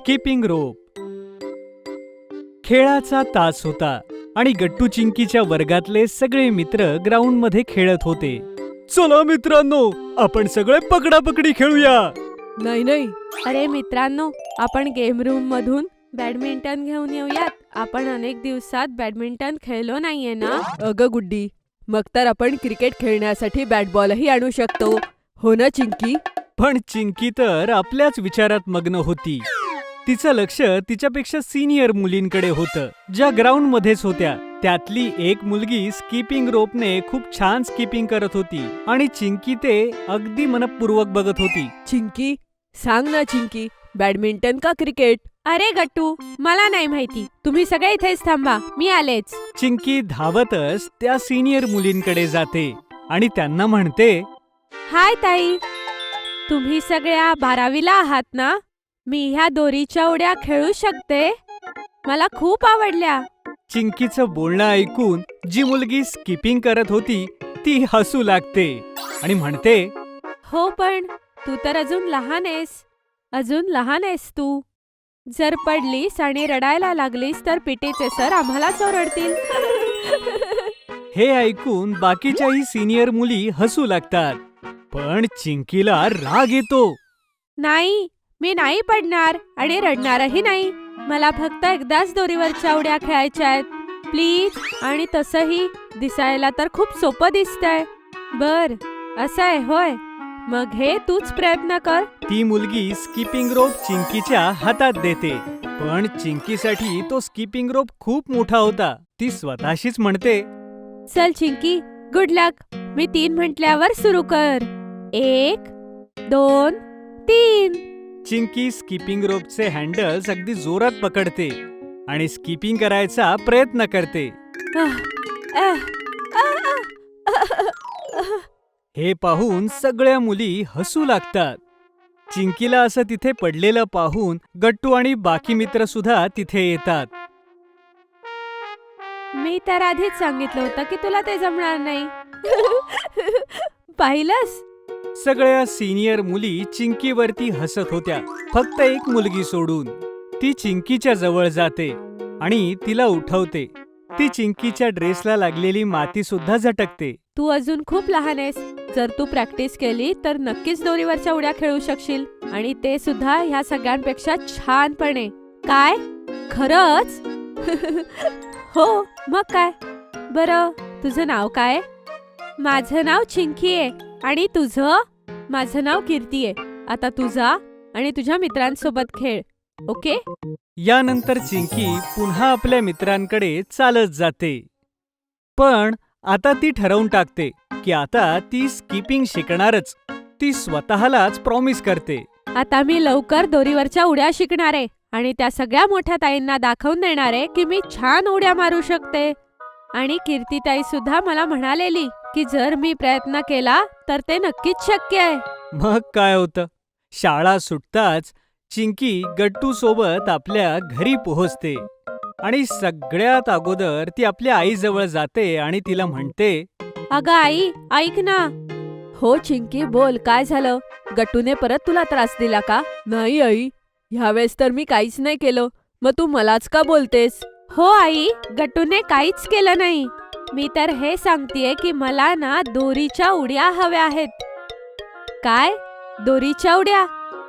Skipping rope. खेळाचा तास होता आणि गट्टू चिंकीच्या वर्गातले सगळे मित्र ग्राउंडमध्ये खेळत होते. चला मित्रांनो, आपण सगळे पकडापकडी खेळूया. नाही. अरे मित्रांनो, आपण गेम रूम मधून बॅडमिंटन घेऊन येऊयात. आपण अनेक दिवसात बॅडमिंटन खेळलो नाहीये ना. अगं गुड्डी, मग तर आपण क्रिकेट खेळण्यासाठी बॅट बॉलही आणू शकतो, हो ना चिंकी? पण चिंकी तर आपल्याच विचारात मग्न होती. तिचं लक्ष तिच्यापेक्षा सिनियर मुलींकडे होतं, ज्या ग्राउंड मध्येच होत्या. त्यातली एक मुलगी स्किपिंग रोपने खूप छान स्किपिंग करत होती आणि चिंकी ते अगदी मनपूर्वक बघत होती. चिंकी, सांग ना चिंकी, बॅडमिंटन का क्रिकेट? अरे गट्टू, मला नाही माहिती. तुम्ही सगळे इथेच थांबा, मी आलेच. चिंकी धावतच त्या सिनियर मुलींकडे जाते आणि त्यांना म्हणते, हाय ताई, तुम्ही सगळ्या 12वीला आहात ना? मी ह्या दोरीच्या उड्या खेळू शकते, मला खूप आवडल्या. चिंकीचं बोलणं ऐकून जी मुलगी स्किपिंग करत होती ती हसू लागते आणि म्हणते, हो, पण तू तर अजून लहान आहेस तू. जर पडलीस आणि रडायला लागलीस तर पीटीचे सर आम्हालाच ओरडतील. हे ऐकून बाकीच्याही सिनियर मुली हसू लागतात. पण चिंकीला राग येतो. नाही, मी नाही पडणार आणि रडणारही नाही. मला फक्त एकदाच दोरीवरच्या उड्या खेळायच्या आहेत, प्लीज. आणि तसंही दिसायला तर खूप सोपं दिसतंय. बर, असं आहे होय, मग हे तूच प्रयत्न कर. ती मुलगी स्किपिंग रोप चिंकीच्या हातात देते. पण चिंकीसाठी तो स्किपिंग रोप खूप मोठा होता. ती स्वतःशीच म्हणते, चल चिंकी, गुड लक. मी 3 म्हटल्यावर सुरू कर. 1, 2, 3. चिंकी स्किपिंग रोपचे हँडल्स अगदी जोरात पकडते आणि स्किपिंग करायचा प्रयत्न करते. हे पाहून सगळ्या मुली हसू लागतात. चिंकीला असं तिथे पडलेलं पाहून गट्टू आणि बाकी मित्र सुद्धा तिथे येतात. मी तर आधीच सांगितलं होतं की तुला ते जमणार नाही. पाहिलंस? सगळ्या सिनियर मुली चिंकीवरती हसत होत्या, फक्त एक मुलगी सोडून. ती चिंकीच्या जवळ जाते आणि तिला उठवते. ती चिंकीच्या ड्रेसला लागलेली माती सुद्धा झटकते. तू अजून खूप लहान आहेस. जर तू प्रॅक्टिस केली तर नक्कीच दोरीवरच्या उड्या खेळू शकशील, आणि ते सुद्धा ह्या सगळ्यांपेक्षा छानपणे. काय? खरंच? हो, मग काय. बरं, तुझं नाव काय? माझं नाव चिंकी आहे. आणि तुझं? माझं नाव कीर्ती आहे. आता तू जा आणि तुझ्या मित्रांसोबत खेळ, ओके? यानंतर चिंकी पुन्हा आपल्या मित्रांकडे चालत जाते. पण आता ती ठरवून टाकते की आता ती स्किपिंग शिकणारच. ती स्वतःलाच प्रॉमिस करते, आता मी लवकर दोरीवरच्या उड्या शिकणार आहे आणि त्या सगळ्या मोठ्या ताईंना दाखवून देणार आहे की मी छान उड्या मारू शकते. आणि कीर्तीताई सुद्धा मला म्हणालेली की जर मी प्रयत्न केला तर ते नक्कीच शक्य आहे. मग काय होतं, शाळा सुटताच चिंकी गट्टू सोबत आपल्या घरी पोहोचते आणि सगळ्यात अगोदर ती आपल्या आईजवळ जाते आणि तिला म्हणते, अगं आई, ऐक ना. हो चिंकी, बोल, काय झालं? गट्टूने परत तुला त्रास दिला का? नाही आई, ह्यावेळेस तर मी काहीच नाही केलं. मग तू मलाच का बोलतेस? हो आई, गट्टूने काहीच केलं नाही. मी तर हे सांगतेय की मला ना दोरीच्या उड्या हव्या आहेत. काय? दोरीच्या उड्या?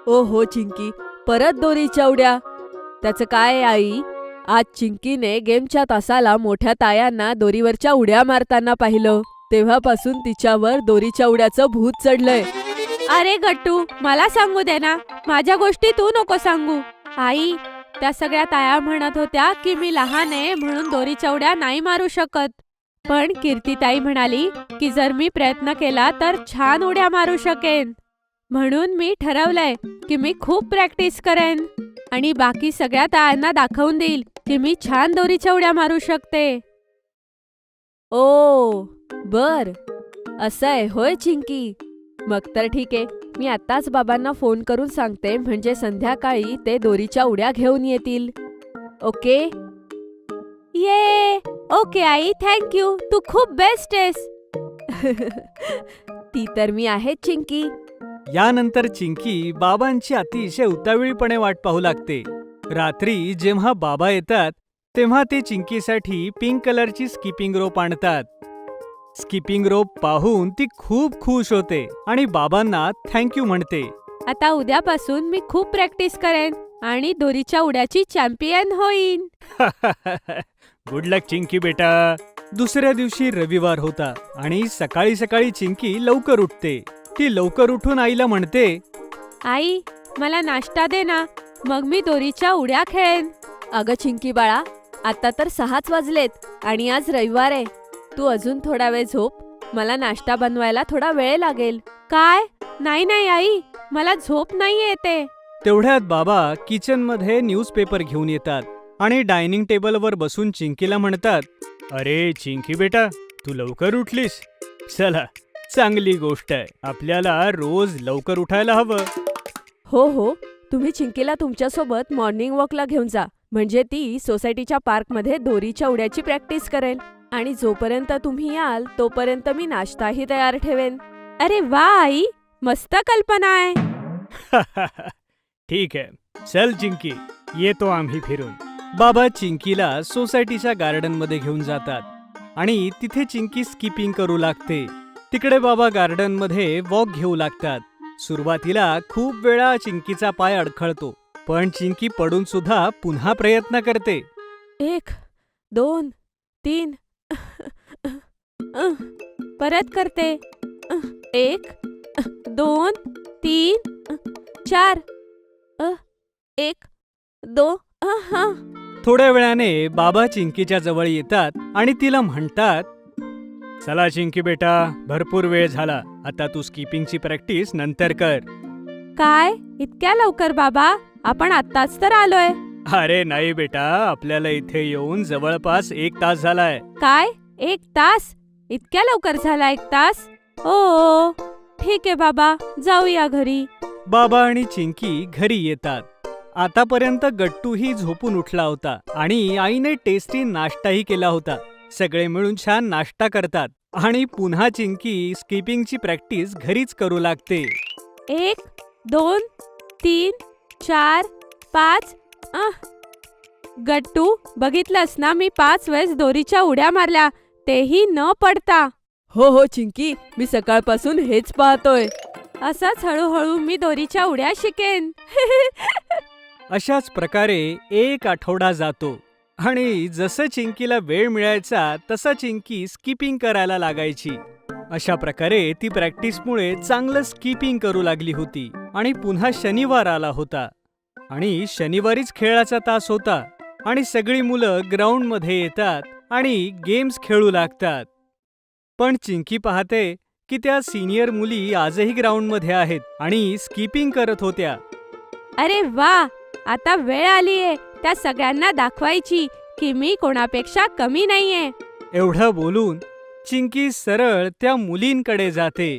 ओ हो चिंकी, परत दोरीच्या उड्या? त्याचं काय आहे आई? आज चिंकीने गेमच्या तासाला मोठ्या तायांना दोरीवरच्या उड्या मारताना पाहिलं. तेव्हापासून तिच्यावर दोरीच्या उड्याचं भूत चढलंय. अरे गट्टू, मला सांगू दे ना, माझ्या गोष्टी तू नको सांगू. आई, त्या सगळ्या ताया म्हणत होत्या की मी लहान आहे म्हणून दोरीच्या उड्या नाही मारू शकत. पण कीर्तीताई म्हणाली की जर मी प्रयत्न केला तर छान उड्या मारू शकेन. म्हणून मी ठरवलंय की मी खूप प्रॅक्टिस करेन आणि बाकी सगळ्या तायांना दाखवून देईल की मी छान दोरीच्या उड्या मारू शकते. ओ बर, असं आहे होय चिंकी. मग तर ठीक आहे, मी आत्ताच बाबांना फोन करून सांगते, म्हणजे संध्याकाळी ते दोरीच्या उड्या घेऊन येतील. ओके? ये, ओके आई, थँक्यू. तू खूप बेस्ट आहेस. ती तर मी आहे चिंकी. यानंतर चिंकी बाबांची अतिशय उतावीळपणे वाट पाहू लागते. रात्री जेव्हा बाबा येतात तेव्हा ते चिंकीसाठी पिंक कलरची स्किपिंग रोप आणतात. स्किपिंग रोप पाहून ती खूप खुश होते आणि बाबांना थँक्यू म्हणते. आता उद्यापासून मी खूप प्रॅक्टिस करेन आणि दोरीच्या उड्याची चॅम्पियन होईन. गुड लक चिंकी बेटा. दुसऱ्या दिवशी रविवार होता आणि सकाळी सकाळी चिंकी लवकर उठते. ती लवकर उठून आईला म्हणते, आई, मला नाश्ता दे ना, मग मी दोरीच्या उड्या खेळेन. अगं चिंकी बाळा, आता तर 6च वाजलेत आणि आज रविवार आहे. तू अजून थोडा वेळ झोप. मला नाश्ता बनवायला थोडा वेळ लागेल. काय? नाही नाही आई, मला झोप नाही येते. तेवढ्यात बाबा किचनमध्ये न्यूजपेपर घेऊन येतात आणि डायनिंग टेबलवर बसून चिंकीला म्हणतात, अरे चिंकी बेटा, तू लवकर उठलीस. चला, चांगली गोष्ट आहे. आपल्याला रोज लवकर उठायला हवं. हो हो, तुम्ही चिंकीला तुमच्यासोबत मॉर्निंग वॉकला घेऊन जा. म्हणजे ती सोसायटीच्या पार्कमध्ये दोरीच्या उड्याची प्रॅक्टिस करेल. आणि जोपर्यंत तुम्ही याल तोपर्यंत मी नाश्ताही तयार ठेवेन. अरे वा आई, मस्त कल्पना आहे. ठीक आहे, चल चिंकी, येतो आम्ही फिरून. बाबा चिंकीला सोसायटीच्या गार्डनमध्ये घेऊन जातात आणि तिथे चिंकी स्किपिंग करू लागते. तिकडे बाबा गार्डनमध्ये वॉक घेऊ लागतात. सुरुवातीला खूप वेळा चिंकीचा पाय अडखळतो, पण चिंकी पडून सुद्धा पुन्हा प्रयत्न करते. 1, 2, 3. परत करते. 1, 2, 3, 4. 1, 2. थोड्या वेळाने बाबा चिंकीच्या जवळ येतात आणि तिला म्हणतात, चला चिंकी बेटा, भरपूर वेळ झाला. आता तू स्किपिंगची प्रॅक्टिस नंतर कर. काय? इतक्या लवकर बाबा? आपण आत्ताच तर आलोय. अरे नाही बेटा, आपल्याला इथे येऊन जवळपास 1 तास झालाय. काय? 1 तास? इतक्या लवकर झाला 1 तास? ओ, ठीक आहे बाबा, जाऊया घरी. बाबा आणि चिंकी घरी येतात. आतापर्यंत गट्टूही झोपून उठला होता आणि आईने टेस्टी नाश्ताही केला होता. सगळे मिळून छान नाश्ता करतात आणि पुन्हा चिंकी स्किपिंगची प्रॅक्टिस घरीच करू लागते. 1, 2, 3, 4, 5. गट्टू, बघितलंस ना, मी 5 वेळेस दोरीच्या उड्या मारल्या, तेही न पडता. हो हो चिंकी, मी सकाळपासून हेच पाहतोय. असंच हळूहळू मी दोरीच्या उड्या शिकेन. अशाच प्रकारे 1 आठवडा जातो आणि जसं चिंकीला वेळ मिळायचा तसा चिंकी स्किपिंग करायला लागायची. अशा प्रकारे ती प्रॅक्टिसमुळे चांगलं स्किपिंग करू लागली होती. आणि पुन्हा शनिवार आला होता आणि शनिवारीच खेळाचा तास होता आणि सगळी मुलं ग्राउंडमध्ये येतात आणि गेम्स खेळू लागतात. पण चिंकी पाहते की त्या सिनियर मुली आजही ग्राउंडमध्ये आहेत आणि स्किपिंग करत होत्या. अरे वा, आता वेळ आलीये त्या सगळ्यांना दाखवायची की मी कोणापेक्षा कमी नाहीये. एवढं बोलून चिंकी सरळ त्या मुलींकडे जाते.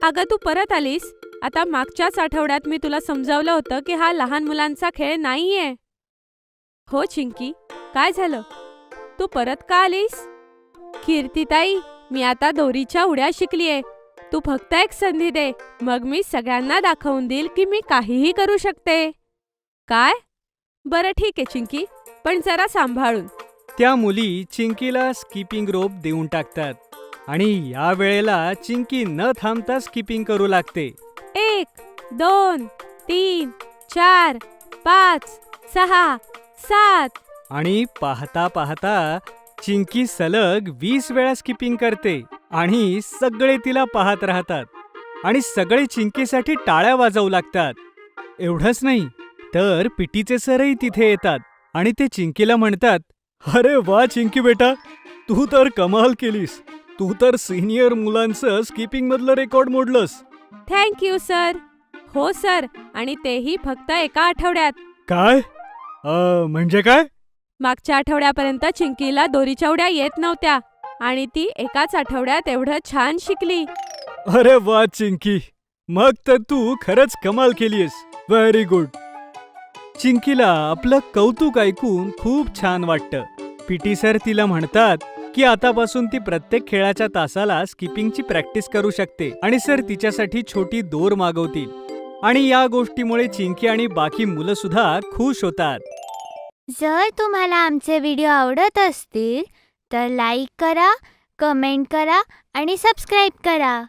अगं, तू परत आलीस? आता मागच्याच आठवड्यात मी तुला समजावलं होतं की हा लहान मुलांचा खेळ नाहीये. हो चिंकी, काय झालं? तू परत का आलीस? कीर्तिताई, मी आता दोरीच्या उड्या शिकलीये. तू फक्त एक संधी दे, मग मी सगळ्यांना दाखवून देईल की मी काहीही करू शकते. काय? बरं ठीक आहे चिंकी, पण जरा सांभाळून. त्या मुली चिंकीला स्किपिंग रोप देऊन टाकतात आणि या वेळेला चिंकी न थांबता स्किपिंग करू लागते. 1, 2, 3, 4, 5, 6, 7. आणि पाहता पाहता चिंकी सलग 20 वेळा स्किपिंग करते आणि सगळे तिला पाहत राहतात आणि सगळे चिंकीसाठी टाळ्या वाजवू लागतात. एवढंच नाही तर पीटीचे सरही तिथे येतात आणि ते चिंकीला म्हणतात, अरे वा चिंकी बेटा, तू तर कमाल केलीस. तू तर सिनियर मुलांचं स्किपिंग मधलं रेकॉर्ड मोडलंस. Thank you sir. हो सर, आणि तेही फक्त एका आठवड्यात. काय? म्हणजे काय? मागच्या आठवड्यापर्यंत चिंकीला दोरीच्या उड्या येत नव्हत्या आणि ती एकाच आठवड्यात एवढं छान शिकली. अरे वा चिंकी, मग तर तू खरंच कमाल केलीस. Very good. चिंकीला आपलं कौतुक ऐकून खूप छान वाटतं. पीटी सर तिला म्हणतात की आतापासून ती प्रत्येक खेळाच्या तासाला स्किपिंगची प्रॅक्टिस करू शकते आणि सर तिच्यासाठी छोटी दोर मागवतील आणि या गोष्टीमुळे चिंकी आणि बाकी मुलं सुद्धा खुश होतात. जर तुम्हाला आमचे व्हिडिओ आवडत असतील तर लाईक करा, कमेंट करा आणि सबस्क्राईब करा.